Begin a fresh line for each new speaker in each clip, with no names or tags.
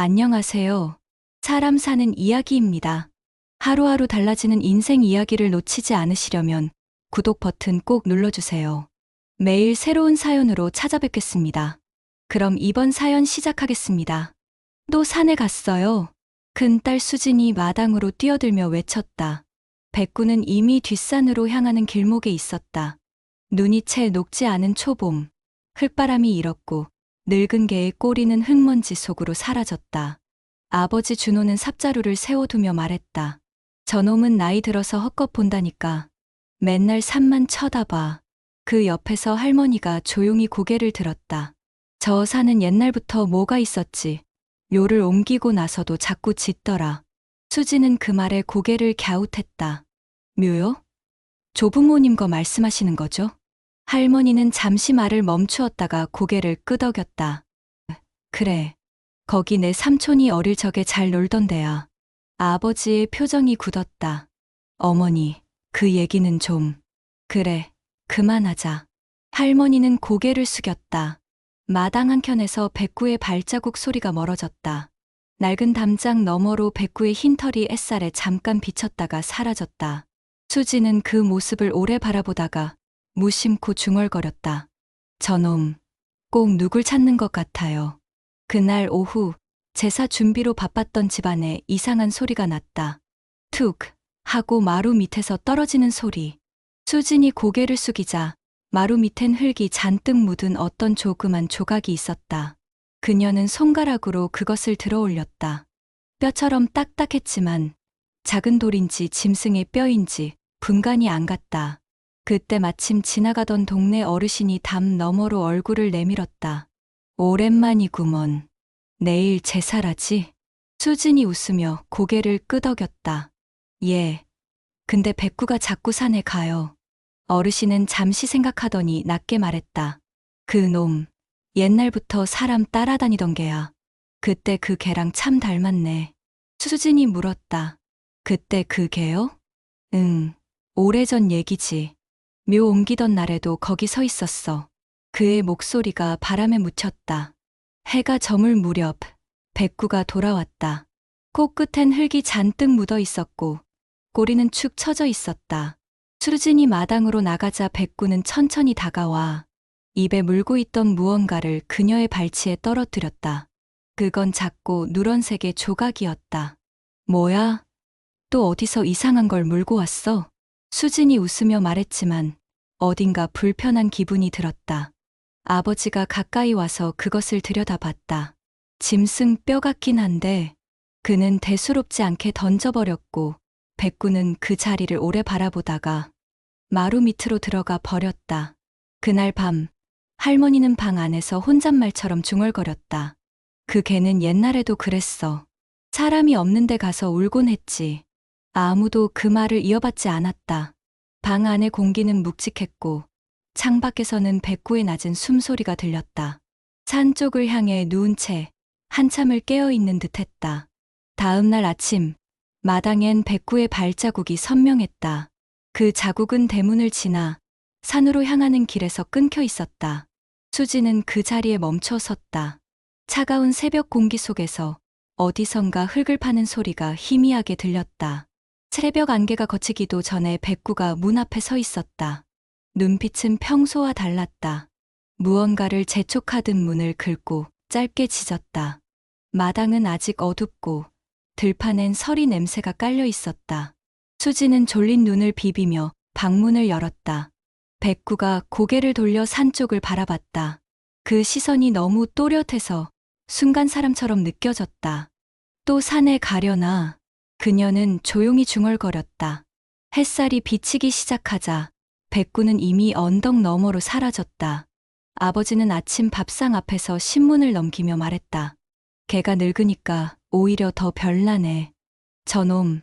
안녕하세요. 사람 사는 이야기입니다. 하루하루 달라지는 인생 이야기를 놓치지 않으시려면 구독 버튼 꼭 눌러주세요. 매일 새로운 사연으로 찾아뵙겠습니다. 그럼 이번 사연 시작하겠습니다. 또 산에 갔어요. 큰딸 수진이 마당으로 뛰어들며 외쳤다. 백구는 이미 뒷산으로 향하는 길목에 있었다. 눈이 채 녹지 않은 초봄. 흙바람이 일었고 늙은 개의 꼬리는 흙먼지 속으로 사라졌다. 아버지 준호는 삽자루를 세워두며 말했다. 저놈은 나이 들어서 헛것 본다니까. 맨날 산만 쳐다봐. 그 옆에서 할머니가 조용히 고개를 들었다. 저 산은 옛날부터 뭐가 있었지. 묘를 옮기고 나서도 자꾸 짖더라. 수지는 그 말에 고개를 갸웃했다. 묘요? 조부모님 거 말씀하시는 거죠? 할머니는 잠시 말을 멈추었다가 고개를 끄덕였다. 그래. 거기 내 삼촌이 어릴 적에 잘 놀던 데야. 아버지의 표정이 굳었다. 어머니, 그 얘기는 좀. 그래, 그만하자. 할머니는 고개를 숙였다. 마당 한켠에서 백구의 발자국 소리가 멀어졌다. 낡은 담장 너머로 백구의 흰 털이 햇살에 잠깐 비쳤다가 사라졌다. 수지는 그 모습을 오래 바라보다가 무심코 중얼거렸다. 저놈, 꼭 누굴 찾는 것 같아요. 그날 오후 제사 준비로 바빴던 집안에 이상한 소리가 났다. 툭 하고 마루 밑에서 떨어지는 소리. 수진이 고개를 숙이자 마루 밑엔 흙이 잔뜩 묻은 어떤 조그만 조각이 있었다. 그녀는 손가락으로 그것을 들어 올렸다. 뼈처럼 딱딱했지만 작은 돌인지 짐승의 뼈인지 분간이 안 갔다. 그때 마침 지나가던 동네 어르신이 담 너머로 얼굴을 내밀었다. 오랜만이구먼. 내일 제사라지? 수진이 웃으며 고개를 끄덕였다. 예. 근데 백구가 자꾸 산에 가요. 어르신은 잠시 생각하더니 낮게 말했다. 그 놈, 옛날부터 사람 따라다니던 개야. 그때 그 개랑 참 닮았네. 수진이 물었다. 그때 그 개요? 응, 오래전 얘기지. 묘 옮기던 날에도 거기 서 있었어. 그의 목소리가 바람에 묻혔다. 해가 저물 무렵 백구가 돌아왔다. 코끝엔 흙이 잔뜩 묻어 있었고 꼬리는 축 처져 있었다. 수진이 마당으로 나가자 백구는 천천히 다가와 입에 물고 있던 무언가를 그녀의 발치에 떨어뜨렸다. 그건 작고 누런색의 조각이었다. 뭐야? 또 어디서 이상한 걸 물고 왔어? 수진이 웃으며 말했지만 어딘가 불편한 기분이 들었다. 아버지가 가까이 와서 그것을 들여다봤다. 짐승 뼈 같긴 한데 그는 대수롭지 않게 던져버렸고 백구는 그 자리를 오래 바라보다가 마루 밑으로 들어가 버렸다. 그날 밤 할머니는 방 안에서 혼잣말처럼 중얼거렸다. 그 개는 옛날에도 그랬어. 사람이 없는 데 가서 울곤 했지. 아무도 그 말을 이어받지 않았다. 방 안의 공기는 묵직했고 창밖에서는 백구의 낮은 숨소리가 들렸다. 산 쪽을 향해 누운 채 한참을 깨어있는 듯했다. 다음 날 아침 마당엔 백구의 발자국이 선명했다. 그 자국은 대문을 지나 산으로 향하는 길에서 끊겨 있었다. 수지는 그 자리에 멈춰 섰다. 차가운 새벽 공기 속에서 어디선가 흙을 파는 소리가 희미하게 들렸다. 새벽 안개가 걷히기도 전에 백구가 문 앞에 서 있었다. 눈빛은 평소와 달랐다. 무언가를 재촉하듯 문을 긁고 짧게 짖었다. 마당은 아직 어둡고 들판엔 서리 냄새가 깔려 있었다. 수지는 졸린 눈을 비비며 방문을 열었다. 백구가 고개를 돌려 산 쪽을 바라봤다. 그 시선이 너무 또렷해서 순간 사람처럼 느껴졌다. 또 산에 가려나? 그녀는 조용히 중얼거렸다. 햇살이 비치기 시작하자 백구는 이미 언덕 너머로 사라졌다. 아버지는 아침 밥상 앞에서 신문을 넘기며 말했다. 개가 늙으니까 오히려 더 별나네. 저놈,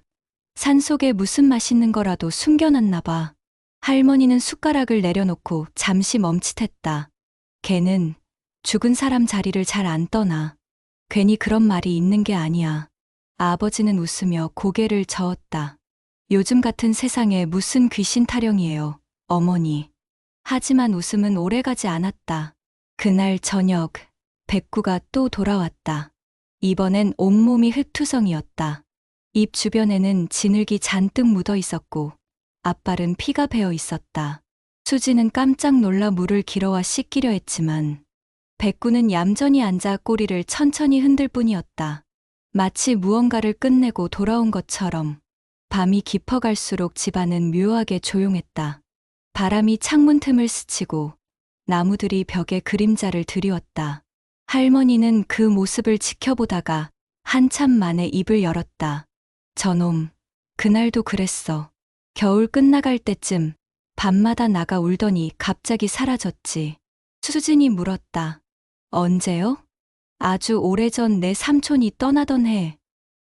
산속에 무슨 맛있는 거라도 숨겨놨나 봐. 할머니는 숟가락을 내려놓고 잠시 멈칫했다. 개는 죽은 사람 자리를 잘 안 떠나. 괜히 그런 말이 있는 게 아니야. 아버지는 웃으며 고개를 저었다. 요즘 같은 세상에 무슨 귀신 타령이에요, 어머니. 하지만 웃음은 오래가지 않았다. 그날 저녁, 백구가 또 돌아왔다. 이번엔 온몸이 흙투성이었다. 입 주변에는 진흙이 잔뜩 묻어 있었고 앞발은 피가 배어 있었다. 수지는 깜짝 놀라 물을 길어와 씻기려 했지만 백구는 얌전히 앉아 꼬리를 천천히 흔들 뿐이었다. 마치 무언가를 끝내고 돌아온 것처럼. 밤이 깊어갈수록 집안은 묘하게 조용했다. 바람이 창문 틈을 스치고 나무들이 벽에 그림자를 드리웠다. 할머니는 그 모습을 지켜보다가 한참 만에 입을 열었다. 저놈, 그날도 그랬어. 겨울 끝나갈 때쯤 밤마다 나가 울더니 갑자기 사라졌지. 수진이 물었다. 언제요? 아주 오래전 내 삼촌이 떠나던 해.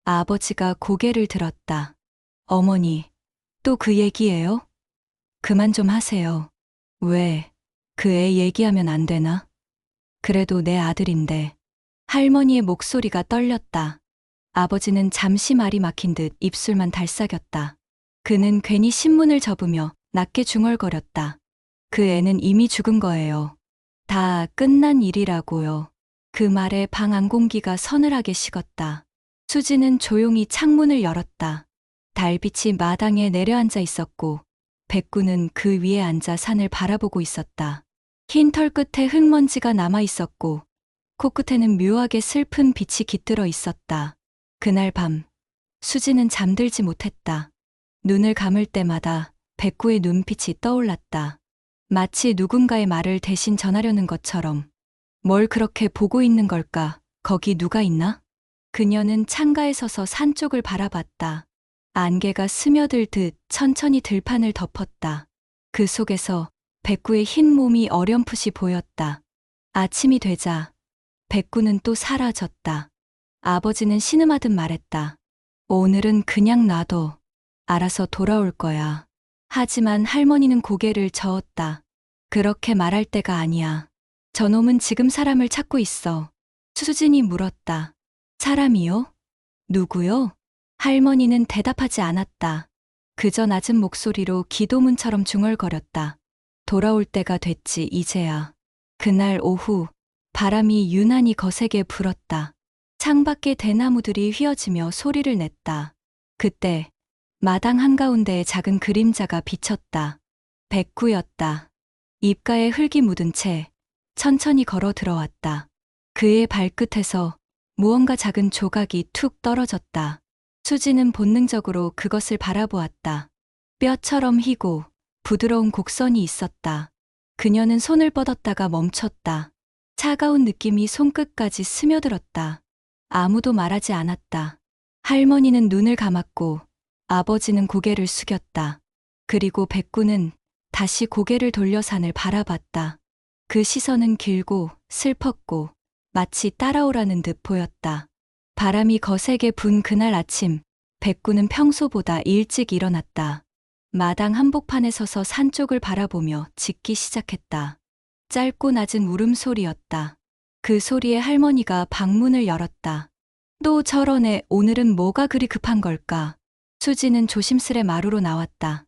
아버지가 고개를 들었다. 어머니, 또 그 얘기예요? 그만 좀 하세요. 왜? 그 애 얘기하면 안 되나? 그래도 내 아들인데. 할머니의 목소리가 떨렸다. 아버지는 잠시 말이 막힌 듯 입술만 달싹였다. 그는 괜히 신문을 접으며 낮게 중얼거렸다. 그 애는 이미 죽은 거예요. 다 끝난 일이라고요. 그 말에 방 안공기가 서늘하게 식었다. 수지는 조용히 창문을 열었다. 달빛이 마당에 내려앉아 있었고 백구는 그 위에 앉아 산을 바라보고 있었다. 흰 털 끝에 흙먼지가 남아 있었고 코끝에는 묘하게 슬픈 빛이 깃들어 있었다. 그날 밤 수지는 잠들지 못했다. 눈을 감을 때마다 백구의 눈빛이 떠올랐다. 마치 누군가의 말을 대신 전하려는 것처럼. 뭘 그렇게 보고 있는 걸까? 거기 누가 있나? 그녀는 창가에 서서 산 쪽을 바라봤다. 안개가 스며들듯 천천히 들판을 덮었다. 그 속에서 백구의 흰 몸이 어렴풋이 보였다. 아침이 되자 백구는 또 사라졌다. 아버지는 신음하듯 말했다. 오늘은 그냥 놔둬. 알아서 돌아올 거야. 하지만 할머니는 고개를 저었다. 그렇게 말할 때가 아니야. 저놈은 지금 사람을 찾고 있어. 수진이 물었다. 사람이요? 누구요? 할머니는 대답하지 않았다. 그저 낮은 목소리로 기도문처럼 중얼거렸다. 돌아올 때가 됐지 이제야. 그날 오후 바람이 유난히 거세게 불었다. 창밖에 대나무들이 휘어지며 소리를 냈다. 그때 마당 한가운데에 작은 그림자가 비쳤다. 백구였다. 입가에 흙이 묻은 채 천천히 걸어 들어왔다. 그의 발끝에서 무언가 작은 조각이 툭 떨어졌다. 수지는 본능적으로 그것을 바라보았다. 뼈처럼 희고 부드러운 곡선이 있었다. 그녀는 손을 뻗었다가 멈췄다. 차가운 느낌이 손끝까지 스며들었다. 아무도 말하지 않았다. 할머니는 눈을 감았고 아버지는 고개를 숙였다. 그리고 백구는 다시 고개를 돌려 산을 바라봤다. 그 시선은 길고 슬펐고 마치 따라오라는 듯 보였다. 바람이 거세게 분 그날 아침, 백구는 평소보다 일찍 일어났다. 마당 한복판에 서서 산 쪽을 바라보며 짖기 시작했다. 짧고 낮은 울음소리였다. 그 소리에 할머니가 방문을 열었다. 또 저런 애 오늘은 뭐가 그리 급한 걸까? 수지는 조심스레 마루로 나왔다.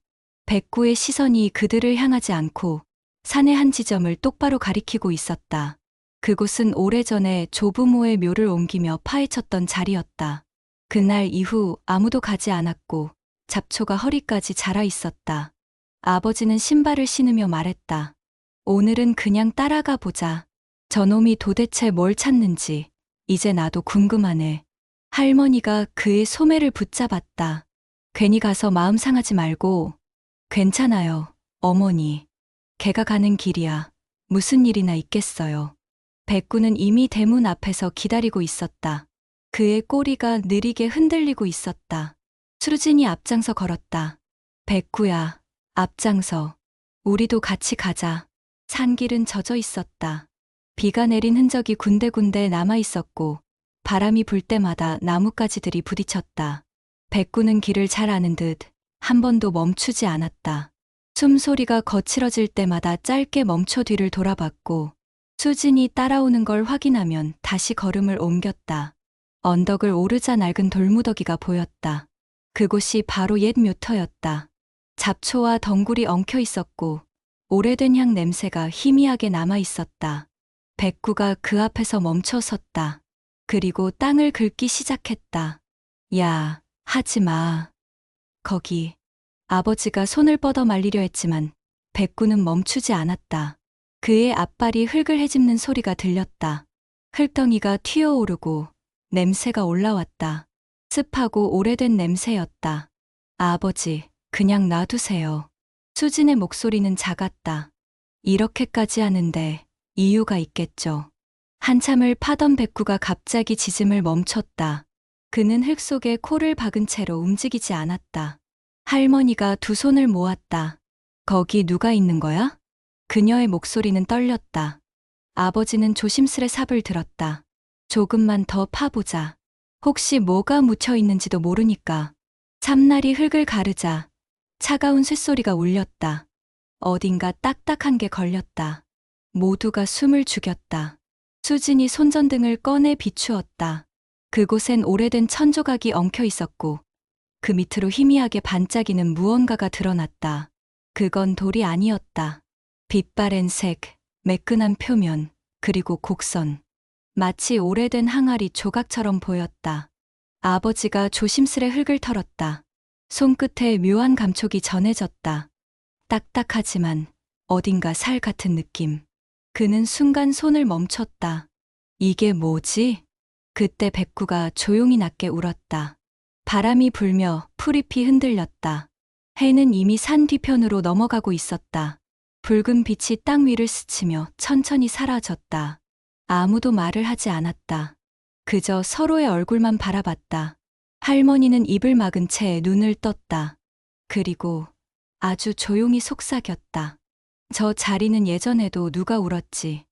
백구의 시선이 그들을 향하지 않고 산의 한 지점을 똑바로 가리키고 있었다. 그곳은 오래전에 조부모의 묘를 옮기며 파헤쳤던 자리였다. 그날 이후 아무도 가지 않았고 잡초가 허리까지 자라 있었다. 아버지는 신발을 신으며 말했다. 오늘은 그냥 따라가 보자. 저놈이 도대체 뭘 찾는지 이제 나도 궁금하네. 할머니가 그의 소매를 붙잡았다. 괜히 가서 마음 상하지 말고. 괜찮아요, 어머니. 걔가 가는 길이야. 무슨 일이나 있겠어요. 백구는 이미 대문 앞에서 기다리고 있었다. 그의 꼬리가 느리게 흔들리고 있었다. 수진이 앞장서 걸었다. 백구야, 앞장서. 우리도 같이 가자. 산길은 젖어 있었다. 비가 내린 흔적이 군데군데 남아 있었고 바람이 불 때마다 나뭇가지들이 부딪혔다. 백구는 길을 잘 아는 듯 한 번도 멈추지 않았다. 숨소리가 거칠어질 때마다 짧게 멈춰 뒤를 돌아봤고 수진이 따라오는 걸 확인하면 다시 걸음을 옮겼다. 언덕을 오르자 낡은 돌무더기가 보였다. 그곳이 바로 옛 묘터였다. 잡초와 덩굴이 엉켜 있었고 오래된 향 냄새가 희미하게 남아 있었다. 백구가 그 앞에서 멈춰 섰다. 그리고 땅을 긁기 시작했다. 야, 하지 마. 거기. 아버지가 손을 뻗어 말리려 했지만 백구는 멈추지 않았다. 그의 앞발이 흙을 헤집는 소리가 들렸다. 흙덩이가 튀어오르고 냄새가 올라왔다. 습하고 오래된 냄새였다. 아버지, 그냥 놔두세요. 수진의 목소리는 작았다. 이렇게까지 하는데 이유가 있겠죠. 한참을 파던 백구가 갑자기 짖음을 멈췄다. 그는 흙 속에 코를 박은 채로 움직이지 않았다. 할머니가 두 손을 모았다. 거기 누가 있는 거야? 그녀의 목소리는 떨렸다. 아버지는 조심스레 삽을 들었다. 조금만 더 파보자. 혹시 뭐가 묻혀 있는지도 모르니까. 참날이 흙을 가르자 차가운 쇳소리가 울렸다. 어딘가 딱딱한 게 걸렸다. 모두가 숨을 죽였다. 수진이 손전등을 꺼내 비추었다. 그곳엔 오래된 천조각이 엉켜 있었고 그 밑으로 희미하게 반짝이는 무언가가 드러났다. 그건 돌이 아니었다. 빛바랜 색, 매끈한 표면, 그리고 곡선. 마치 오래된 항아리 조각처럼 보였다. 아버지가 조심스레 흙을 털었다. 손끝에 묘한 감촉이 전해졌다. 딱딱하지만 어딘가 살 같은 느낌. 그는 순간 손을 멈췄다. 이게 뭐지? 그때 백구가 조용히 낮게 울었다. 바람이 불며 풀잎이 흔들렸다. 해는 이미 산 뒤편으로 넘어가고 있었다. 붉은 빛이 땅 위를 스치며 천천히 사라졌다. 아무도 말을 하지 않았다. 그저 서로의 얼굴만 바라봤다. 할머니는 입을 막은 채 눈을 떴다. 그리고 아주 조용히 속삭였다. 저 자리는 예전에도 누가 울었지.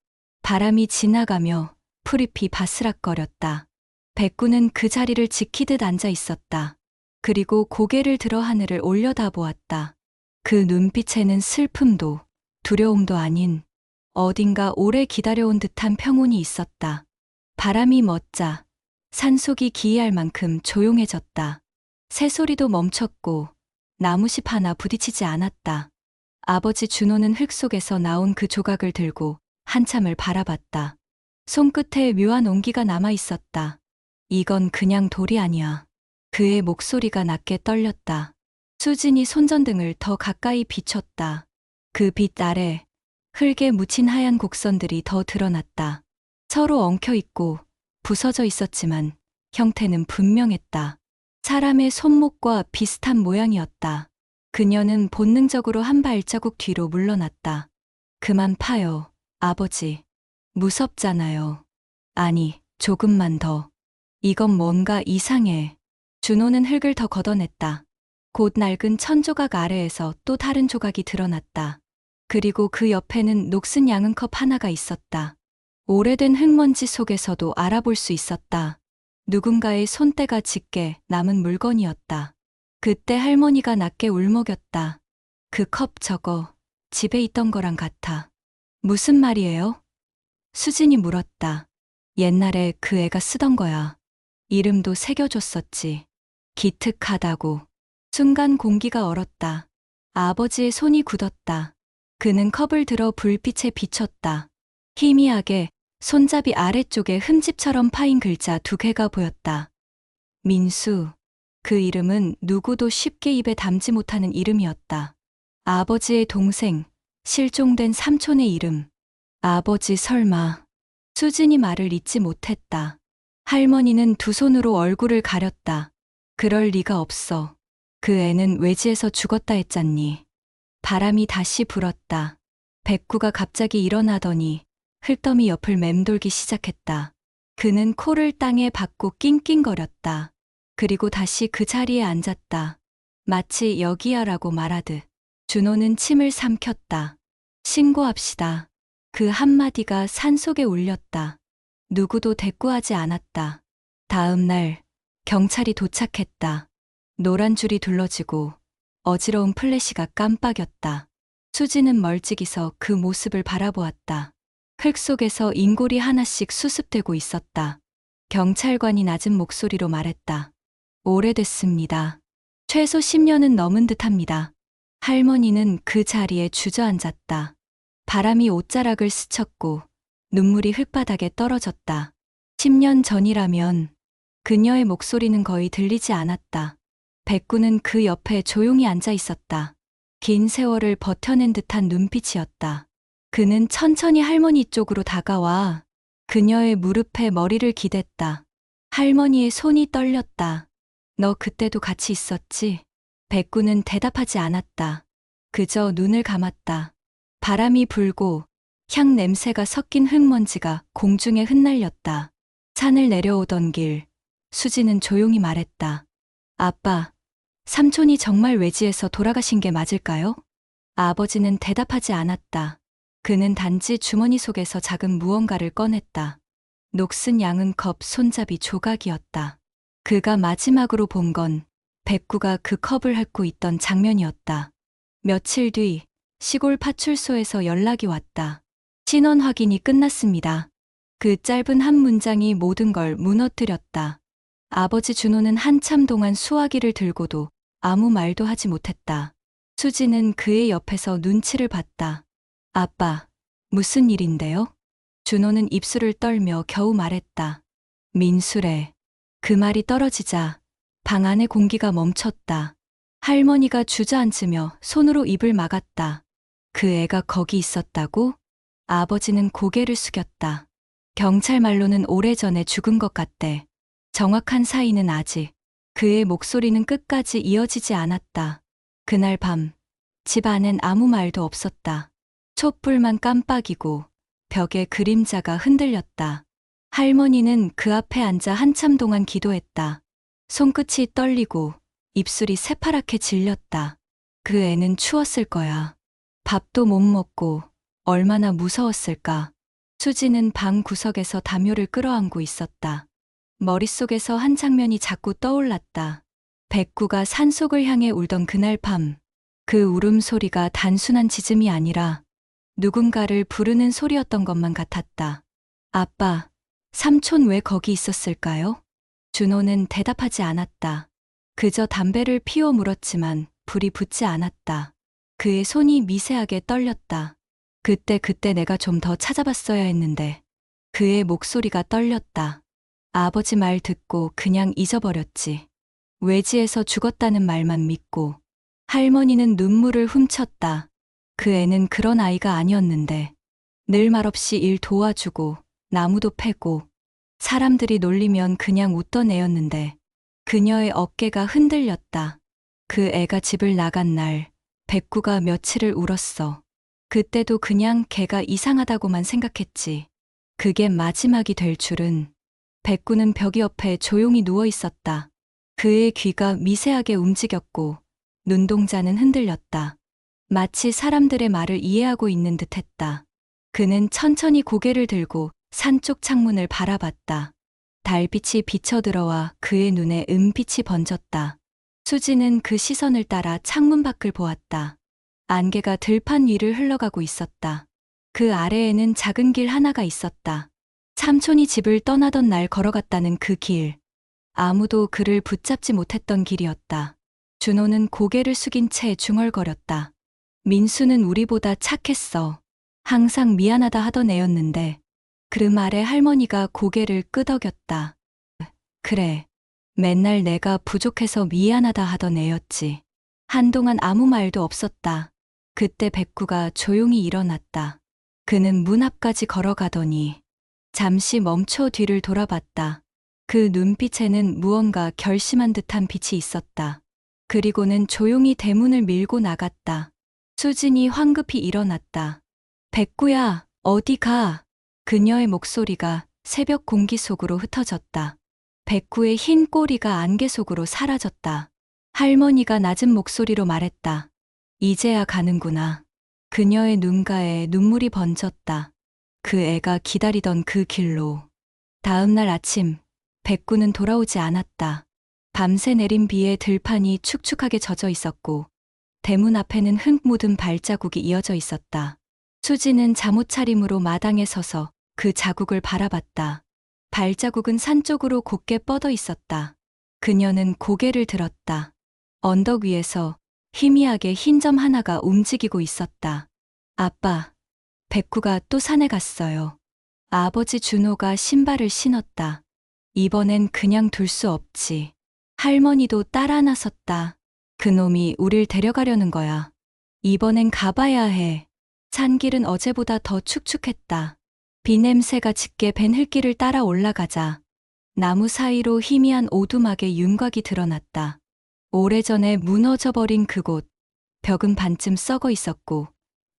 바람이 지나가며 풀잎이 바스락거렸다. 백구는 그 자리를 지키듯 앉아 있었다. 그리고 고개를 들어 하늘을 올려다보았다. 그 눈빛에는 슬픔도 두려움도 아닌 어딘가 오래 기다려온 듯한 평온이 있었다. 바람이 멎자 산속이 기이할 만큼 조용해졌다. 새소리도 멈췄고 나무십 하나 부딪히지 않았다. 아버지 준호는 흙 속에서 나온 그 조각을 들고 한참을 바라봤다. 손끝에 묘한 온기가 남아 있었다. 이건 그냥 돌이 아니야. 그의 목소리가 낮게 떨렸다. 수진이 손전등을 더 가까이 비췄다. 그 빛 아래 흙에 묻힌 하얀 곡선들이 더 드러났다. 서로 엉켜 있고 부서져 있었지만 형태는 분명했다. 사람의 손목과 비슷한 모양이었다. 그녀는 본능적으로 한 발자국 뒤로 물러났다. 그만 파요, 아버지. 무섭잖아요. 아니, 조금만 더. 이건 뭔가 이상해. 준호는 흙을 더 걷어냈다. 곧 낡은 천조각 아래에서 또 다른 조각이 드러났다. 그리고 그 옆에는 녹슨 양은컵 하나가 있었다. 오래된 흙먼지 속에서도 알아볼 수 있었다. 누군가의 손때가 짙게 남은 물건이었다. 그때 할머니가 낮게 울먹였다. 그 컵 저거 집에 있던 거랑 같아. 무슨 말이에요? 수진이 물었다. 옛날에 그 애가 쓰던 거야. 이름도 새겨줬었지. 기특하다고. 순간 공기가 얼었다. 아버지의 손이 굳었다. 그는 컵을 들어 불빛에 비췄다. 희미하게 손잡이 아래쪽에 흠집처럼 파인 글자 두 개가 보였다. 민수. 그 이름은 누구도 쉽게 입에 담지 못하는 이름이었다. 아버지의 동생, 실종된 삼촌의 이름. 아버지 설마. 수진이 말을 잇지 못했다. 할머니는 두 손으로 얼굴을 가렸다. 그럴 리가 없어. 그 애는 외지에서 죽었다 했잖니. 바람이 다시 불었다. 백구가 갑자기 일어나더니 흙더미 옆을 맴돌기 시작했다. 그는 코를 땅에 박고 낑낑거렸다. 그리고 다시 그 자리에 앉았다. 마치 여기야라고 말하듯. 준호는 침을 삼켰다. 신고합시다. 그 한마디가 산속에 울렸다. 누구도 대꾸하지 않았다. 다음 날 경찰이 도착했다. 노란 줄이 둘러지고 어지러운 플래시가 깜빡였다. 수지는 멀찍이서 그 모습을 바라보았다. 흙 속에서 인골이 하나씩 수습되고 있었다. 경찰관이 낮은 목소리로 말했다. 오래됐습니다. 최소 10년은 넘은 듯합니다. 할머니는 그 자리에 주저앉았다. 바람이 옷자락을 스쳤고 눈물이 흙바닥에 떨어졌다. 10년 전이라면 그녀의 목소리는 거의 들리지 않았다. 백구는 그 옆에 조용히 앉아 있었다. 긴 세월을 버텨낸 듯한 눈빛이었다. 그는 천천히 할머니 쪽으로 다가와 그녀의 무릎에 머리를 기댔다. 할머니의 손이 떨렸다. 너 그때도 같이 있었지? 백구는 대답하지 않았다. 그저 눈을 감았다. 바람이 불고 향 냄새가 섞인 흙먼지가 공중에 흩날렸다. 산을 내려오던 길, 수지는 조용히 말했다. 아빠, 삼촌이 정말 외지에서 돌아가신 게 맞을까요? 아버지는 대답하지 않았다. 그는 단지 주머니 속에서 작은 무언가를 꺼냈다. 녹슨 양은컵 손잡이 조각이었다. 그가 마지막으로 본 건 백구가 그 컵을 핥고 있던 장면이었다. 며칠 뒤 시골 파출소에서 연락이 왔다. 신원 확인이 끝났습니다. 그 짧은 한 문장이 모든 걸 무너뜨렸다. 아버지 준호는 한참 동안 수화기를 들고도 아무 말도 하지 못했다. 수지는 그의 옆에서 눈치를 봤다. 아빠, 무슨 일인데요? 준호는 입술을 떨며 겨우 말했다. 민수래. 그 말이 떨어지자 방 안의 공기가 멈췄다. 할머니가 주저앉으며 손으로 입을 막았다. 그 애가 거기 있었다고? 아버지는 고개를 숙였다. 경찰 말로는 오래전에 죽은 것 같대. 정확한 사인은 아직. 그의 목소리는 끝까지 이어지지 않았다. 그날 밤, 집 안엔 아무 말도 없었다. 촛불만 깜빡이고 벽에 그림자가 흔들렸다. 할머니는 그 앞에 앉아 한참 동안 기도했다. 손끝이 떨리고 입술이 새파랗게 질렸다. 그 애는 추웠을 거야. 밥도 못 먹고 얼마나 무서웠을까. 수지는 방 구석에서 담요를 끌어안고 있었다. 머릿속에서 한 장면이 자꾸 떠올랐다. 백구가 산속을 향해 울던 그날 밤, 그 울음소리가 단순한 짖음이 아니라 누군가를 부르는 소리였던 것만 같았다. 아빠, 삼촌 왜 거기 있었을까요? 준호는 대답하지 않았다. 그저 담배를 피워 물었지만 불이 붙지 않았다. 그의 손이 미세하게 떨렸다. 그때 내가 좀 더 찾아봤어야 했는데. 그의 목소리가 떨렸다. 아버지 말 듣고 그냥 잊어버렸지. 외지에서 죽었다는 말만 믿고. 할머니는 눈물을 훔쳤다. 그 애는 그런 아이가 아니었는데. 늘 말없이 일 도와주고 나무도 패고 사람들이 놀리면 그냥 웃던 애였는데 그녀의 어깨가 흔들렸다. 그 애가 집을 나간 날 백구가 며칠을 울었어. 그때도 그냥 걔가 이상하다고만 생각했지. 그게 마지막이 될 줄은. 백구는 벽 옆에 조용히 누워 있었다. 그의 귀가 미세하게 움직였고 눈동자는 흔들렸다. 마치 사람들의 말을 이해하고 있는 듯했다. 그는 천천히 고개를 들고 산 쪽 창문을 바라봤다. 달빛이 비쳐들어와 그의 눈에 은빛이 번졌다. 수지는 그 시선을 따라 창문 밖을 보았다. 안개가 들판 위를 흘러가고 있었다. 그 아래에는 작은 길 하나가 있었다. 삼촌이 집을 떠나던 날 걸어갔다는 그 길. 아무도 그를 붙잡지 못했던 길이었다. 준호는 고개를 숙인 채 중얼거렸다. 민수는 우리보다 착했어. 항상 미안하다 하던 애였는데. 그 말에 할머니가 고개를 끄덕였다. 그래. 맨날 내가 부족해서 미안하다 하던 애였지. 한동안 아무 말도 없었다. 그때 백구가 조용히 일어났다. 그는 문 앞까지 걸어가더니 잠시 멈춰 뒤를 돌아봤다. 그 눈빛에는 무언가 결심한 듯한 빛이 있었다. 그리고는 조용히 대문을 밀고 나갔다. 수진이 황급히 일어났다. 백구야, 어디 가? 그녀의 목소리가 새벽 공기 속으로 흩어졌다. 백구의 흰 꼬리가 안개 속으로 사라졌다. 할머니가 낮은 목소리로 말했다. 이제야 가는구나. 그녀의 눈가에 눈물이 번졌다. 그 애가 기다리던 그 길로. 다음 날 아침, 백구는 돌아오지 않았다. 밤새 내린 비에 들판이 축축하게 젖어 있었고 대문 앞에는 흙 묻은 발자국이 이어져 있었다. 수지는 잠옷차림으로 마당에 서서 그 자국을 바라봤다. 발자국은 산 쪽으로 곧게 뻗어 있었다. 그녀는 고개를 들었다. 언덕 위에서 희미하게 흰 점 하나가 움직이고 있었다. 아빠, 백구가 또 산에 갔어요. 아버지 준호가 신발을 신었다. 이번엔 그냥 둘 수 없지. 할머니도 따라 나섰다. 그놈이 우릴 데려가려는 거야. 이번엔 가봐야 해. 산길은 어제보다 더 축축했다. 비 냄새가 짙게 밴 흙길을 따라 올라가자 나무 사이로 희미한 오두막의 윤곽이 드러났다. 오래전에 무너져버린 그곳, 벽은 반쯤 썩어 있었고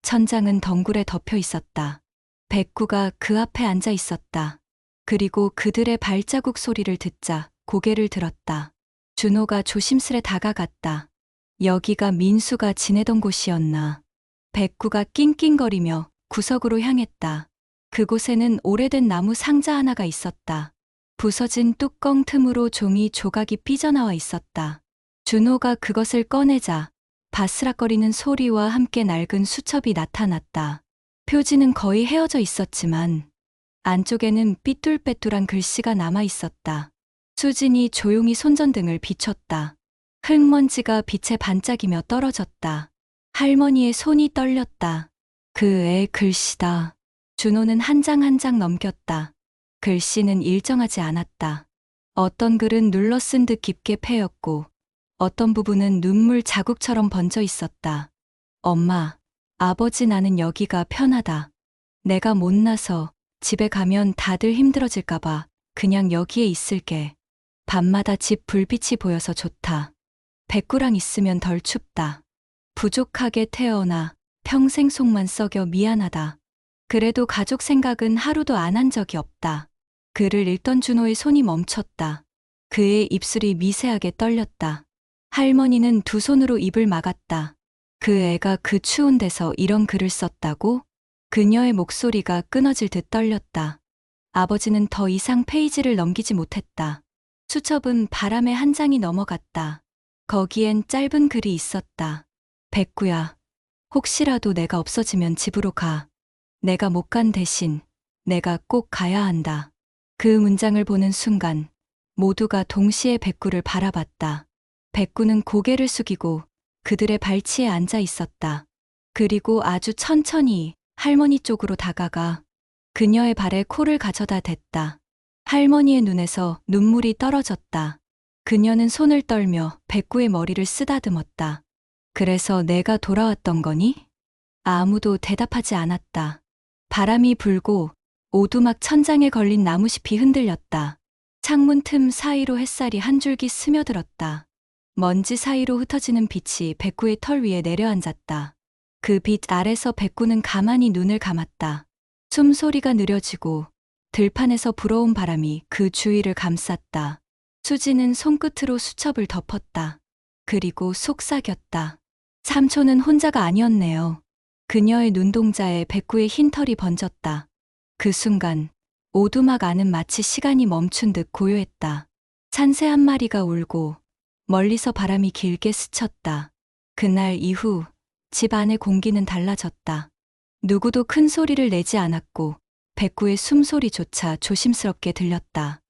천장은 덩굴에 덮여 있었다. 백구가 그 앞에 앉아 있었다. 그리고 그들의 발자국 소리를 듣자 고개를 들었다. 준호가 조심스레 다가갔다. 여기가 민수가 지내던 곳이었나. 백구가 낑낑거리며 구석으로 향했다. 그곳에는 오래된 나무 상자 하나가 있었다. 부서진 뚜껑 틈으로 종이 조각이 삐져나와 있었다. 준호가 그것을 꺼내자 바스락거리는 소리와 함께 낡은 수첩이 나타났다. 표지는 거의 헤어져 있었지만 안쪽에는 삐뚤빼뚤한 글씨가 남아 있었다. 수진이 조용히 손전등을 비췄다. 흙먼지가 빛에 반짝이며 떨어졌다. 할머니의 손이 떨렸다. 그 애 글씨다. 준호는 한 장 한 장 넘겼다. 글씨는 일정하지 않았다. 어떤 글은 눌러 쓴 듯 깊게 패였고 어떤 부분은 눈물 자국처럼 번져 있었다. 엄마, 아버지 나는 여기가 편하다. 내가 못나서 집에 가면 다들 힘들어질까봐 그냥 여기에 있을게. 밤마다 집 불빛이 보여서 좋다. 백구랑 있으면 덜 춥다. 부족하게 태어나 평생 속만 썩여 미안하다. 그래도 가족 생각은 하루도 안 한 적이 없다. 글을 읽던 준호의 손이 멈췄다. 그의 입술이 미세하게 떨렸다. 할머니는 두 손으로 입을 막았다. 그 애가 그 추운 데서 이런 글을 썼다고? 그녀의 목소리가 끊어질 듯 떨렸다. 아버지는 더 이상 페이지를 넘기지 못했다. 수첩은 바람에 한 장이 넘어갔다. 거기엔 짧은 글이 있었다. 백구야, 혹시라도 내가 없어지면 집으로 가. 내가 못 간 대신 내가 꼭 가야 한다. 그 문장을 보는 순간 모두가 동시에 백구를 바라봤다. 백구는 고개를 숙이고 그들의 발치에 앉아 있었다. 그리고 아주 천천히 할머니 쪽으로 다가가 그녀의 발에 코를 가져다 댔다. 할머니의 눈에서 눈물이 떨어졌다. 그녀는 손을 떨며 백구의 머리를 쓰다듬었다. 그래서 내가 돌아왔던 거니? 아무도 대답하지 않았다. 바람이 불고 오두막 천장에 걸린 나무잎이 흔들렸다. 창문 틈 사이로 햇살이 한 줄기 스며들었다. 먼지 사이로 흩어지는 빛이 백구의 털 위에 내려앉았다. 그 빛 아래서 백구는 가만히 눈을 감았다. 숨소리가 느려지고 들판에서 불어온 바람이 그 주위를 감쌌다. 수지는 손끝으로 수첩을 덮었다. 그리고 속삭였다. 삼촌은 혼자가 아니었네요. 그녀의 눈동자에 백구의 흰 털이 번졌다. 그 순간 오두막 안은 마치 시간이 멈춘 듯 고요했다. 산새 한 마리가 울고 멀리서 바람이 길게 스쳤다. 그날 이후 집 안의 공기는 달라졌다. 누구도 큰 소리를 내지 않았고 백구의 숨소리조차 조심스럽게 들렸다.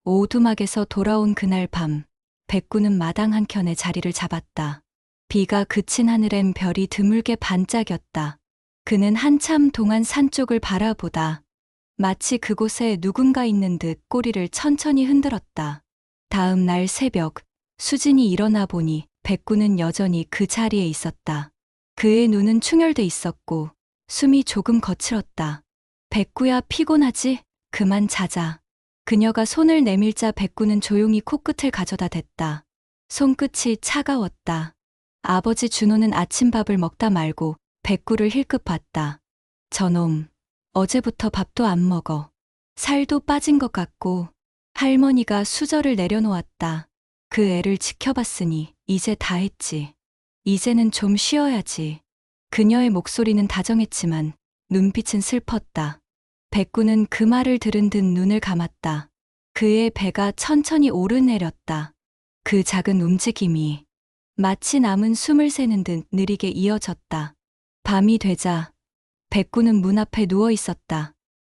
오두막에서 돌아온 그날 밤, 백구는 마당 한켠에 자리를 잡았다. 비가 그친 하늘엔 별이 드물게 반짝였다. 그는 한참 동안 산 쪽을 바라보다 마치 그곳에 누군가 있는 듯 꼬리를 천천히 흔들었다. 다음 날 새벽, 수진이 일어나 보니 백구는 여전히 그 자리에 있었다. 그의 눈은 충혈돼 있었고 숨이 조금 거칠었다. 백구야, 피곤하지? 그만 자자. 그녀가 손을 내밀자 백구는 조용히 코끝을 가져다 댔다. 손끝이 차가웠다. 아버지 준호는 아침밥을 먹다 말고 백구를 힐끗 봤다. 저놈, 어제부터 밥도 안 먹어. 살도 빠진 것 같고. 할머니가 수저를 내려놓았다. 그 애를 지켜봤으니 이제 다 했지. 이제는 좀 쉬어야지. 그녀의 목소리는 다정했지만 눈빛은 슬펐다. 백구는 그 말을 들은 듯 눈을 감았다. 그의 배가 천천히 오르내렸다. 그 작은 움직임이 마치 남은 숨을 새는 듯 느리게 이어졌다. 밤이 되자 백구는 문 앞에 누워 있었다.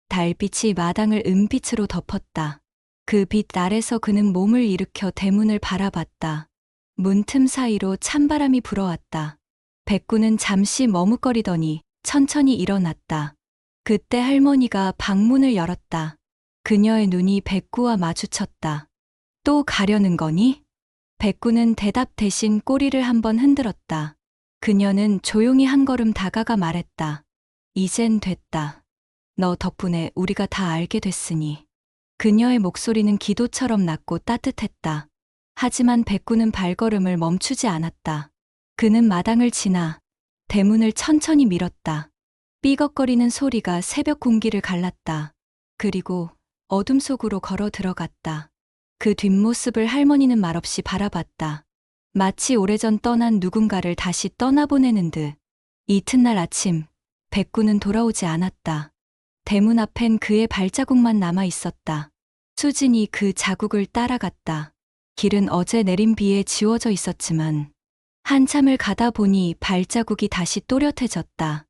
달빛이 마당을 은빛으로 덮었다. 그 빛 아래서 그는 몸을 일으켜 대문을 바라봤다. 문틈 사이로 찬바람이 불어왔다. 백구는 잠시 머뭇거리더니 천천히 일어났다. 그때 할머니가 방문을 열었다. 그녀의 눈이 백구와 마주쳤다. 또 가려는 거니? 백구는 대답 대신 꼬리를 한번 흔들었다. 그녀는 조용히 한 걸음 다가가 말했다. 이젠 됐다. 너 덕분에 우리가 다 알게 됐으니. 그녀의 목소리는 기도처럼 낮고 따뜻했다. 하지만 백구는 발걸음을 멈추지 않았다. 그는 마당을 지나 대문을 천천히 밀었다. 삐걱거리는 소리가 새벽 공기를 갈랐다. 그리고 어둠 속으로 걸어 들어갔다. 그 뒷모습을 할머니는 말없이 바라봤다. 마치 오래전 떠난 누군가를 다시 떠나보내는 듯. 이튿날 아침, 백구는 돌아오지 않았다. 대문 앞엔 그의 발자국만 남아 있었다. 수진이 그 자국을 따라갔다. 길은 어제 내린 비에 지워져 있었지만 한참을 가다 보니 발자국이 다시 또렷해졌다.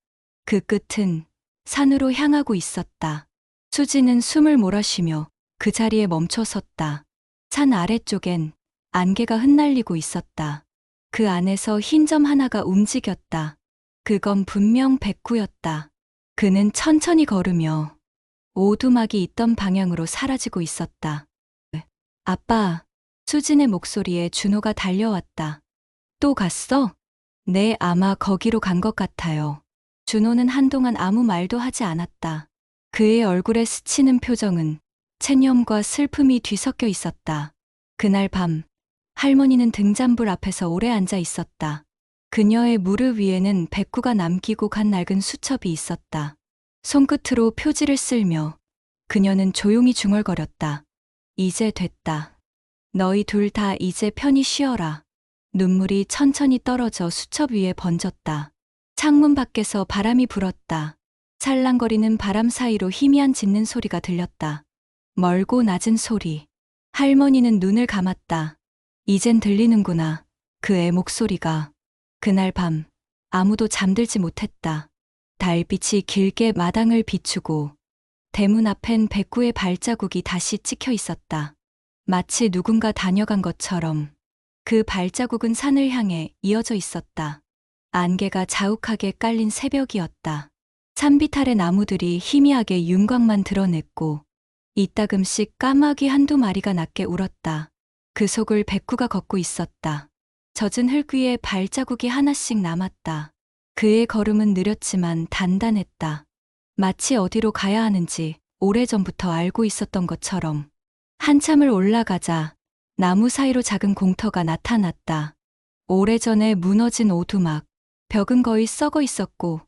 그 끝은 산으로 향하고 있었다. 수진은 숨을 몰아쉬며 그 자리에 멈춰 섰다. 산 아래쪽엔 안개가 흩날리고 있었다. 그 안에서 흰 점 하나가 움직였다. 그건 분명 백구였다. 그는 천천히 걸으며 오두막이 있던 방향으로 사라지고 있었다. 아빠, 수진의 목소리에 준호가 달려왔다. 또 갔어? 네, 아마 거기로 간 것 같아요. 준호는 한동안 아무 말도 하지 않았다. 그의 얼굴에 스치는 표정은 체념과 슬픔이 뒤섞여 있었다. 그날 밤, 할머니는 등잔불 앞에서 오래 앉아 있었다. 그녀의 무릎 위에는 백구가 남기고 간 낡은 수첩이 있었다. 손끝으로 표지를 쓸며 그녀는 조용히 중얼거렸다. 이제 됐다. 너희 둘 다 이제 편히 쉬어라. 눈물이 천천히 떨어져 수첩 위에 번졌다. 창문 밖에서 바람이 불었다. 살랑거리는 바람 사이로 희미한 짖는 소리가 들렸다. 멀고 낮은 소리. 할머니는 눈을 감았다. 이젠 들리는구나. 그의 목소리가. 그날 밤 아무도 잠들지 못했다. 달빛이 길게 마당을 비추고 대문 앞엔 백구의 발자국이 다시 찍혀 있었다. 마치 누군가 다녀간 것처럼 그 발자국은 산을 향해 이어져 있었다. 안개가 자욱하게 깔린 새벽이었다. 산빛 아래 나무들이 희미하게 윤곽만 드러냈고 이따금씩 까마귀 한두 마리가 낮게 울었다. 그 속을 백구가 걷고 있었다. 젖은 흙 위에 발자국이 하나씩 남았다. 그의 걸음은 느렸지만 단단했다. 마치 어디로 가야 하는지 오래전부터 알고 있었던 것처럼. 한참을 올라가자 나무 사이로 작은 공터가 나타났다. 오래전에 무너진 오두막, 벽은 거의 썩어 있었고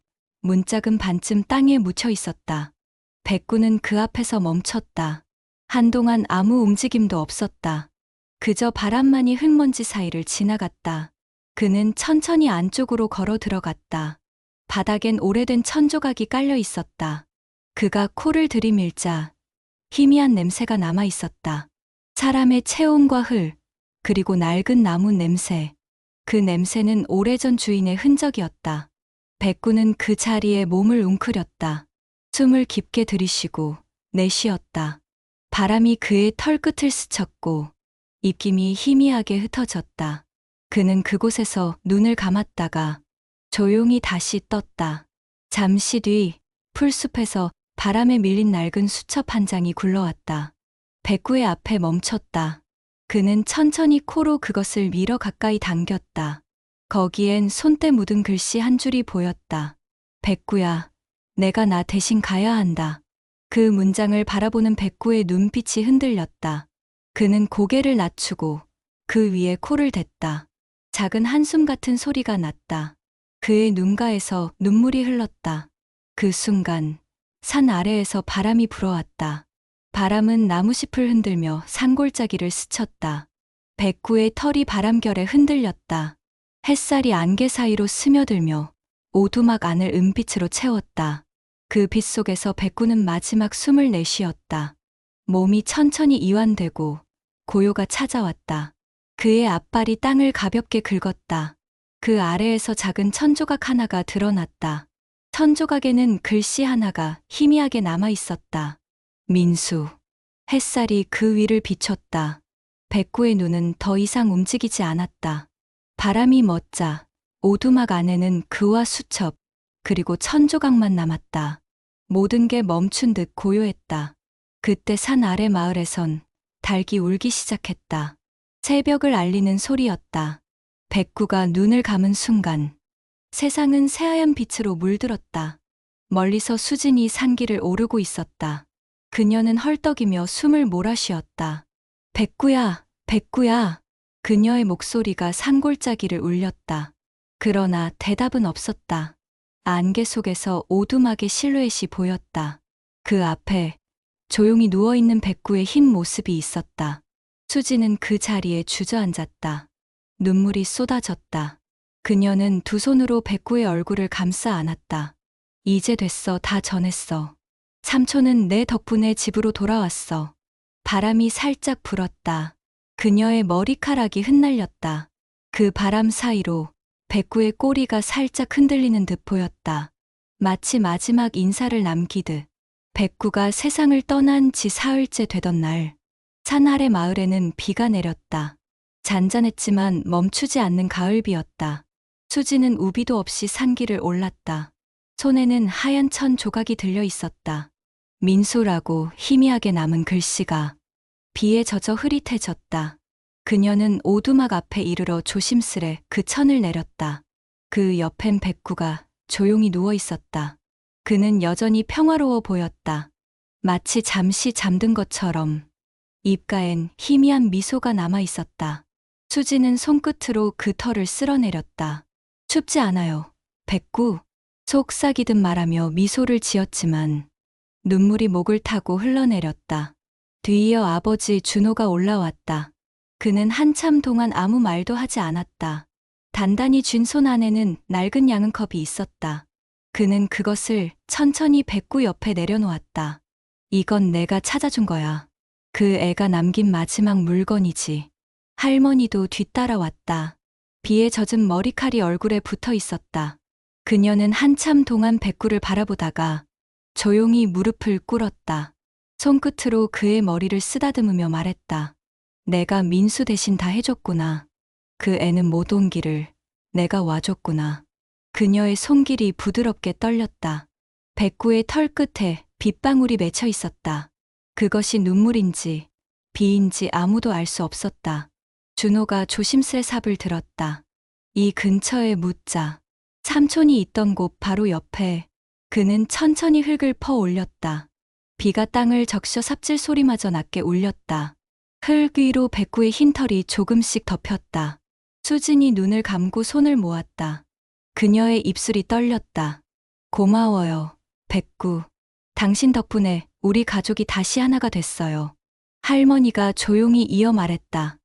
문짝은 반쯤 땅에 묻혀 있었다. 백구는 그 앞에서 멈췄다. 한동안 아무 움직임도 없었다. 그저 바람만이 흙먼지 사이를 지나갔다. 그는 천천히 안쪽으로 걸어 들어갔다. 바닥엔 오래된 천조각이 깔려 있었다. 그가 코를 들이밀자 희미한 냄새가 남아 있었다. 사람의 체온과 흘, 그리고 낡은 나무 냄새. 그 냄새는 오래전 주인의 흔적이었다. 백구는 그 자리에 몸을 웅크렸다. 숨을 깊게 들이쉬고 내쉬었다. 바람이 그의 털끝을 스쳤고 입김이 희미하게 흩어졌다. 그는 그곳에서 눈을 감았다가 조용히 다시 떴다. 잠시 뒤 풀숲에서 바람에 밀린 낡은 수첩 한 장이 굴러왔다. 백구의 앞에 멈췄다. 그는 천천히 코로 그것을 밀어 가까이 당겼다. 거기엔 손때 묻은 글씨 한 줄이 보였다. 백구야, 내가 나 대신 가야 한다. 그 문장을 바라보는 백구의 눈빛이 흔들렸다. 그는 고개를 낮추고 그 위에 코를 댔다. 작은 한숨 같은 소리가 났다. 그의 눈가에서 눈물이 흘렀다. 그 순간 산 아래에서 바람이 불어왔다. 바람은 나무잎을 흔들며 산골짜기를 스쳤다. 백구의 털이 바람결에 흔들렸다. 햇살이 안개 사이로 스며들며 오두막 안을 은빛으로 채웠다. 그 빛 속에서 백구는 마지막 숨을 내쉬었다. 몸이 천천히 이완되고 고요가 찾아왔다. 그의 앞발이 땅을 가볍게 긁었다. 그 아래에서 작은 천조각 하나가 드러났다. 천조각에는 글씨 하나가 희미하게 남아 있었다. 민수. 햇살이 그 위를 비췄다. 백구의 눈은 더 이상 움직이지 않았다. 바람이 멎자 오두막 안에는 그와 수첩, 그리고 천조각만 남았다. 모든 게 멈춘 듯 고요했다. 그때 산 아래 마을에선 닭이 울기 시작했다. 새벽을 알리는 소리였다. 백구가 눈을 감은 순간 세상은 새하얀 빛으로 물들었다. 멀리서 수진이 산길을 오르고 있었다. 그녀는 헐떡이며 숨을 몰아쉬었다. 백구야, 백구야. 그녀의 목소리가 산골짜기를 울렸다. 그러나 대답은 없었다. 안개 속에서 오두막의 실루엣이 보였다. 그 앞에 조용히 누워있는 백구의 흰 모습이 있었다. 수지는 그 자리에 주저앉았다. 눈물이 쏟아졌다. 그녀는 두 손으로 백구의 얼굴을 감싸 안았다. 이제 됐어, 다 전했어. 삼촌은 내 덕분에 집으로 돌아왔어. 바람이 살짝 불었다. 그녀의 머리카락이 흩날렸다. 그 바람 사이로 백구의 꼬리가 살짝 흔들리는 듯 보였다. 마치 마지막 인사를 남기듯. 백구가 세상을 떠난 지 사흘째 되던 날, 산 아래 마을에는 비가 내렸다. 잔잔했지만 멈추지 않는 가을비였다. 수지는 우비도 없이 산길을 올랐다. 손에는 하얀 천 조각이 들려 있었다. 민수라고 희미하게 남은 글씨가 비에 젖어 흐릿해졌다. 그녀는 오두막 앞에 이르러 조심스레 그 천을 내렸다. 그 옆엔 백구가 조용히 누워 있었다. 그는 여전히 평화로워 보였다. 마치 잠시 잠든 것처럼. 입가엔 희미한 미소가 남아 있었다. 수지는 손끝으로 그 털을 쓸어내렸다. 춥지 않아요, 백구. 속삭이듯 말하며 미소를 지었지만 눈물이 목을 타고 흘러내렸다. 뒤이어 아버지 준호가 올라왔다. 그는 한참 동안 아무 말도 하지 않았다. 단단히 쥔 손 안에는 낡은 양은컵이 있었다. 그는 그것을 천천히 백구 옆에 내려놓았다. 이건 내가 찾아준 거야. 그 애가 남긴 마지막 물건이지. 할머니도 뒤따라왔다. 비에 젖은 머리칼이 얼굴에 붙어 있었다. 그녀는 한참 동안 백구를 바라보다가 조용히 무릎을 꿇었다. 손끝으로 그의 머리를 쓰다듬으며 말했다. 내가 민수 대신 다 해줬구나. 그 애는 못 온 길을 내가 와줬구나. 그녀의 손길이 부드럽게 떨렸다. 백구의 털 끝에 빗방울이 맺혀 있었다. 그것이 눈물인지 비인지 아무도 알 수 없었다. 준호가 조심스레 삽을 들었다. 이 근처에 묻자. 삼촌이 있던 곳 바로 옆에. 그는 천천히 흙을 퍼 올렸다. 비가 땅을 적셔 삽질 소리마저 낮게 울렸다. 흙 위로 백구의 흰 털이 조금씩 덮였다. 수진이 눈을 감고 손을 모았다. 그녀의 입술이 떨렸다. 고마워요, 백구. 당신 덕분에 우리 가족이 다시 하나가 됐어요. 할머니가 조용히 이어 말했다.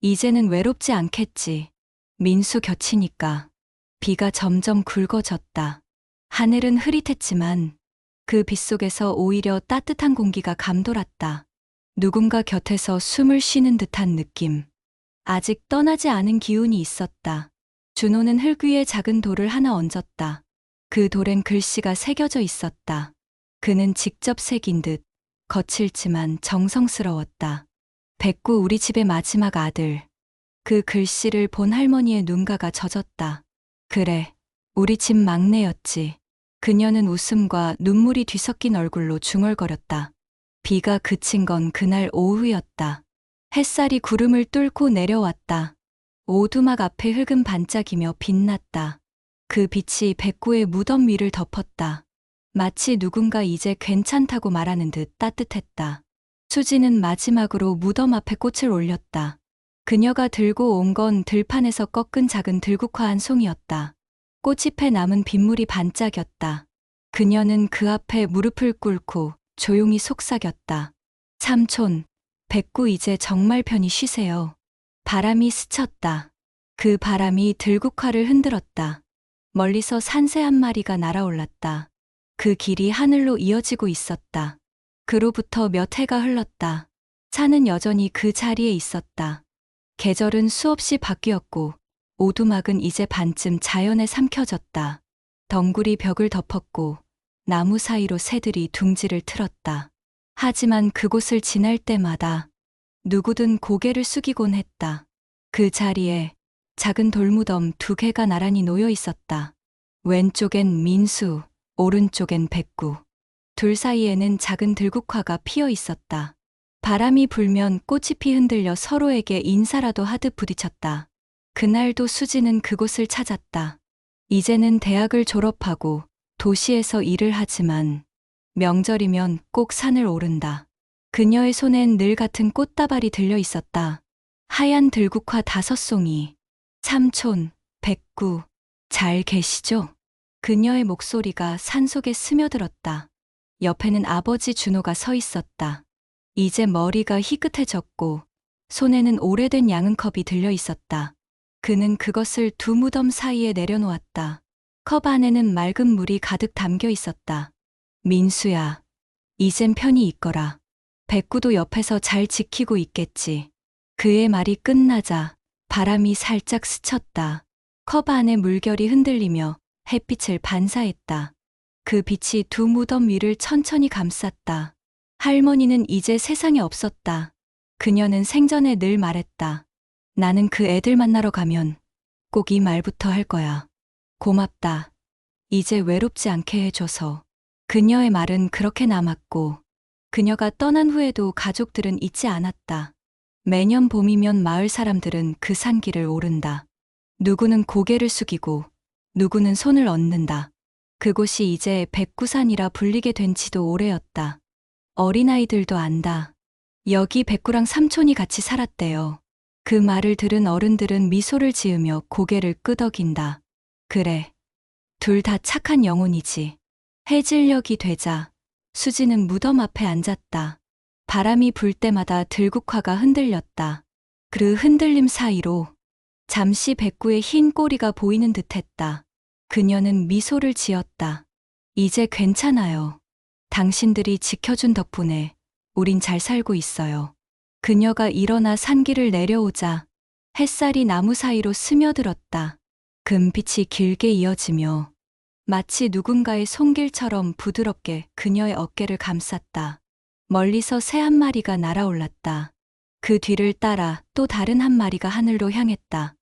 이제는 외롭지 않겠지. 민수 곁이니까. 비가 점점 굵어졌다. 하늘은 흐릿했지만 그 빛 속에서 오히려 따뜻한 공기가 감돌았다. 누군가 곁에서 숨을 쉬는 듯한 느낌. 아직 떠나지 않은 기운이 있었다. 준호는 흙 위에 작은 돌을 하나 얹었다. 그 돌엔 글씨가 새겨져 있었다. 그는 직접 새긴 듯 거칠지만 정성스러웠다. 백구 우리 집의 마지막 아들. 그 글씨를 본 할머니의 눈가가 젖었다. 그래, 우리 집 막내였지. 그녀는 웃음과 눈물이 뒤섞인 얼굴로 중얼거렸다. 비가 그친 건 그날 오후였다. 햇살이 구름을 뚫고 내려왔다. 오두막 앞에 흙은 반짝이며 빛났다. 그 빛이 백구의 무덤 위를 덮었다. 마치 누군가 이제 괜찮다고 말하는 듯 따뜻했다. 수지는 마지막으로 무덤 앞에 꽃을 올렸다. 그녀가 들고 온 건 들판에서 꺾은 작은 들국화 한 송이였다. 꽃잎에 남은 빗물이 반짝였다. 그녀는 그 앞에 무릎을 꿇고 조용히 속삭였다. 삼촌, 백구 이제 정말 편히 쉬세요. 바람이 스쳤다. 그 바람이 들국화를 흔들었다. 멀리서 산새 한 마리가 날아올랐다. 그 길이 하늘로 이어지고 있었다. 그로부터 몇 해가 흘렀다. 산은 여전히 그 자리에 있었다. 계절은 수없이 바뀌었고 오두막은 이제 반쯤 자연에 삼켜졌다. 덩굴이 벽을 덮었고 나무 사이로 새들이 둥지를 틀었다. 하지만 그곳을 지날 때마다 누구든 고개를 숙이곤 했다. 그 자리에 작은 돌무덤 두 개가 나란히 놓여 있었다. 왼쪽엔 민수, 오른쪽엔 백구. 둘 사이에는 작은 들국화가 피어 있었다. 바람이 불면 꽃잎이 흔들려 서로에게 인사라도 하듯 부딪혔다. 그날도 수지는 그곳을 찾았다. 이제는 대학을 졸업하고 도시에서 일을 하지만 명절이면 꼭 산을 오른다. 그녀의 손엔 늘 같은 꽃다발이 들려 있었다. 하얀 들국화 5송이. 삼촌, 백구, 잘 계시죠? 그녀의 목소리가 산속에 스며들었다. 옆에는 아버지 준호가 서 있었다. 이제 머리가 희끗해졌고 손에는 오래된 양은컵이 들려 있었다. 그는 그것을 두 무덤 사이에 내려놓았다. 컵 안에는 맑은 물이 가득 담겨 있었다. 민수야, 이젠 편히 있거라. 백구도 옆에서 잘 지키고 있겠지. 그의 말이 끝나자 바람이 살짝 스쳤다. 컵 안의 물결이 흔들리며 햇빛을 반사했다. 그 빛이 두 무덤 위를 천천히 감쌌다. 할머니는 이제 세상에 없었다. 그녀는 생전에 늘 말했다. 나는 그 애들 만나러 가면 꼭 이 말부터 할 거야. 고맙다. 이제 외롭지 않게 해줘서. 그녀의 말은 그렇게 남았고 그녀가 떠난 후에도 가족들은 잊지 않았다. 매년 봄이면 마을 사람들은 그 산길을 오른다. 누구는 고개를 숙이고 누구는 손을 얹는다. 그곳이 이제 백구산이라 불리게 된 지도 오래였다. 어린아이들도 안다. 여기 백구랑 삼촌이 같이 살았대요. 그 말을 들은 어른들은 미소를 지으며 고개를 끄덕인다. 그래. 둘 다 착한 영혼이지. 해질녘이 되자 수지는 무덤 앞에 앉았다. 바람이 불 때마다 들국화가 흔들렸다. 그 흔들림 사이로 잠시 백구의 흰 꼬리가 보이는 듯했다. 그녀는 미소를 지었다. 이제 괜찮아요. 당신들이 지켜준 덕분에 우린 잘 살고 있어요. 그녀가 일어나 산길을 내려오자 햇살이 나무 사이로 스며들었다. 금빛이 길게 이어지며 마치 누군가의 손길처럼 부드럽게 그녀의 어깨를 감쌌다. 멀리서 새 한 마리가 날아올랐다. 그 뒤를 따라 또 다른 한 마리가 하늘로 향했다.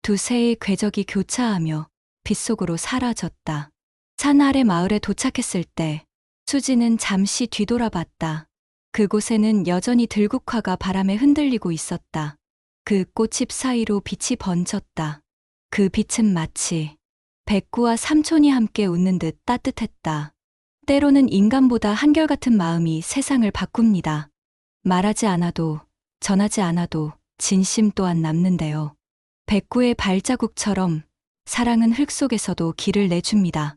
두 새의 궤적이 교차하며 빛속으로 사라졌다. 산 아래 마을에 도착했을 때 수지는 잠시 뒤돌아봤다. 그곳에는 여전히 들국화가 바람에 흔들리고 있었다. 그 꽃잎 사이로 빛이 번졌다. 그 빛은 마치 백구와 삼촌이 함께 웃는 듯 따뜻했다. 때로는 인간보다 한결같은 마음이 세상을 바꿉니다. 말하지 않아도, 전하지 않아도 진심 또한 남는데요. 백구의 발자국처럼 사랑은 흙 속에서도 길을 내줍니다.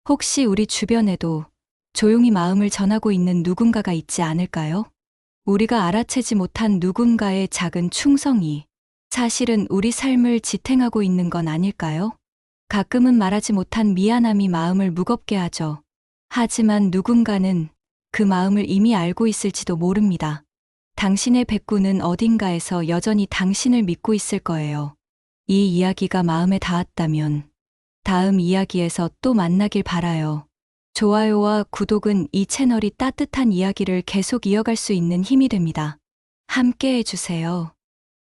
혹시 우리 주변에도 조용히 마음을 전하고 있는 누군가가 있지 않을까요? 우리가 알아채지 못한 누군가의 작은 충성이 사실은 우리 삶을 지탱하고 있는 건 아닐까요? 가끔은 말하지 못한 미안함이 마음을 무겁게 하죠. 하지만 누군가는 그 마음을 이미 알고 있을지도 모릅니다. 당신의 백구는 어딘가에서 여전히 당신을 믿고 있을 거예요. 이 이야기가 마음에 닿았다면 다음 이야기에서 또 만나길 바라요. 좋아요와 구독은 이 채널이 따뜻한 이야기를 계속 이어갈 수 있는 힘이 됩니다. 함께 해주세요.